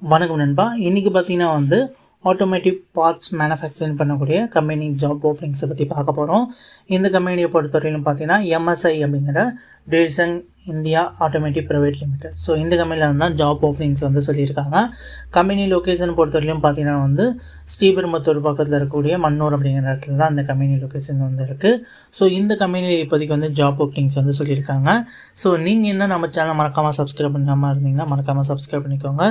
வணக்கம் நண்பா. இன்றைக்கி பார்த்தீங்கன்னா ஆட்டோமேட்டிவ் பார்ட்ஸ் மேனுஃபேக்சரிங் பண்ணக்கூடிய கம்பெனி ஜாப் ஓப்பனிங்ஸை பற்றி பார்க்க போகிறோம். இந்த கம்பெனியை பொறுத்தவரையிலும் பார்த்தீங்கன்னா எம்எஸ்ஐ அப்படிங்கிற division India automotive private limited. So இந்த கம்பெனியில் தான் ஜாப் ஓப்பனிங்ஸ் சொல்லியிருக்காங்க. கம்பெனி லொக்கேஷன் பொறுத்தவரையிலும் பார்த்தீங்கன்னா ஸ்ரீபெரும்புத்தூர் பக்கத்தில் இருக்கக்கூடிய மன்னூர் அப்படிங்கிற இடத்துல தான் அந்த கம்பெனி லொக்கேஷன் இருக்குது. ஸோ இந்த கம்பெனியில் இப்போதைக்கு ஜாப் ஓப்பனிங்ஸ் சொல்லியிருக்காங்க. ஸோ நீங்கள் என்ன நம்ம சேனல் மறக்காமல் சப்ஸ்கிரைப் பண்ணாமல் இருந்தீங்கன்னா மறக்காமல் சப்ஸ்கிரைப் பண்ணிக்கோங்க.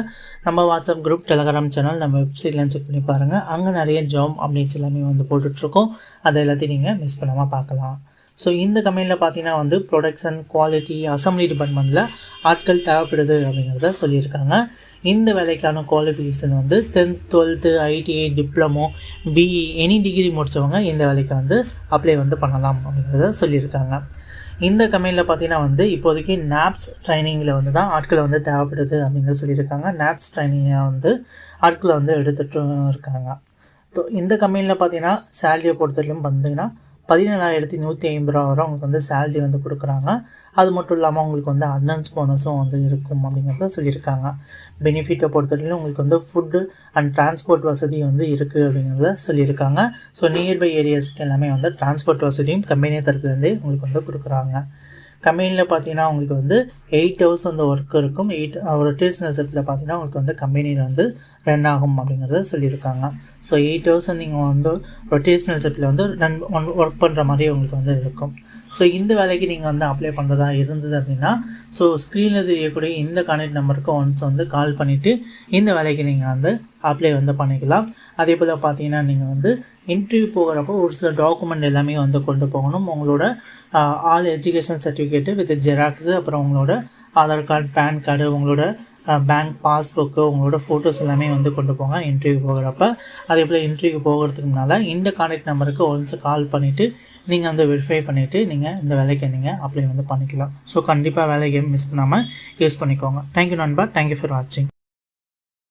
நம்ம வாட்ஸ்அப் குரூப், டெலகிராம் சேனல், நம்ம வெப்சைட்லாம் செக் பண்ணி பாருங்கள். அங்கே நிறைய ஜாப் அப்டேட்ஸ் எல்லாமே போட்டுட்ருக்கோம். அதை எல்லாத்தையும் நீங்கள் மிஸ் பண்ணாமல் பார்க்கலாம். ஸோ இந்த கம்பெனியில் பார்த்தீங்கன்னா ப்ரொடக்ஷன், குவாலிட்டி, அசம்பிளி டிபார்ட்மெண்ட்டில் ஆட்கள் தேவைப்படுது அப்படிங்கிறத சொல்லியிருக்காங்க. இந்த வேலைக்கான qualification 10th, 12th, ITI, diploma, BE any degree முடித்தவங்க இந்த வேலைக்கு அப்ளை பண்ணலாம் அப்படிங்கிறத சொல்லியிருக்காங்க. இந்த கம்பெனியில் பார்த்தீங்கன்னா இப்போதைக்கு நாப்ஸ் ட்ரைனிங்கில் தான் ஆட்களை தேவைப்படுது அப்படிங்கிறத சொல்லியிருக்காங்க. நாப்ஸ் ட்ரைனிங்கை ஆட்களை எடுத்துகிட்டு இருக்காங்க. ஸோ இந்த கம்பெனியில் பார்த்தீங்கன்னா சேலரியை பொறுத்தவரைக்கும் பார்த்தீங்கன்னா 17,150 ரூபா வரை அவங்களுக்கு சேலரி கொடுக்குறாங்க. அது மட்டும் இல்லாமல் உங்களுக்கு அட்வான்ஸ் போனஸும் இருக்கும் அப்படிங்கிறத சொல்லியிருக்காங்க. பெனிஃபிட்டை பொறுத்தவரையிலும் உங்களுக்கு ஃபுட்டு அண்ட் டிரான்ஸ்போர்ட் வசதி இருக்குது அப்படிங்கிறத சொல்லியிருக்காங்க. ஸோ நியர்பை ஏரியாஸ்க்கு எல்லாமே டிரான்ஸ்போர்ட் வசதியும் கம்பெனி தரப்புலேருந்தே உங்களுக்கு கொடுக்குறாங்க. கம்பெனியில் பார்த்தீங்கன்னா உங்களுக்கு 8 ஹவர்ஸ் ஒர்க் இருக்கும். ரொட்டேஷனல் ஷிஃப்ட்டில் பார்த்தீங்கன்னா உங்களுக்கு கம்பெனியில் ரன் ஆகும் அப்படிங்கிறத சொல்லியிருக்காங்க. ஸோ 8 ஹவர்ஸ் நீங்கள் ரொட்டேஷனல் ஷிஃப்ட்டில் ஒர்க் பண்ணுற மாதிரி உங்களுக்கு இருக்கும். ஸோ இந்த வேலைக்கு நீங்கள் அப்ளை பண்ணுறதா இருந்தது அப்படின்னா ஸோ ஸ்க்ரீனில் தெரியக்கூடிய இந்த கான்டாக்ட் நம்பருக்கு ஒன்ஸ் கால் பண்ணிவிட்டு இந்த வேலைக்கு நீங்கள் அப்ளை பண்ணிக்கலாம். அதே போல் பார்த்தீங்கன்னா நீங்கள் இன்டர்வியூ போகிறப்போ ஒரு சில டாக்குமெண்ட் எல்லாமே கொண்டு போகணும். உங்களோட all education certificate with xerox, அப்புறம் உங்களோட ஆதார் கார்டு, பேன் கார்டு, உங்களோட பேங்க் பாஸ்புக்கு, உங்களோட ஃபோட்டோஸ் எல்லாமே கொண்டு போங்க இன்டர்வியூ போகிறப்ப. அதே போல் இன்டர்வியூ போகிறதுக்கு முன்னால் இந்த கான்டாக்ட் நம்பருக்கு ஒன்ஸ் கால் பண்ணிவிட்டு நீங்கள் வெரிஃபை பண்ணிவிட்டு நீங்கள் இந்த வேலைக்கு நீங்கள் அப்ளை பண்ணிக்கலாம். ஸோ கண்டிப்பாக வேலைக்கு மிஸ் பண்ணாமல் யூஸ் பண்ணிக்கோங்க. தேங்க்யூ நண்பா. தேங்க்யூ ஃபார் வாட்சிங்.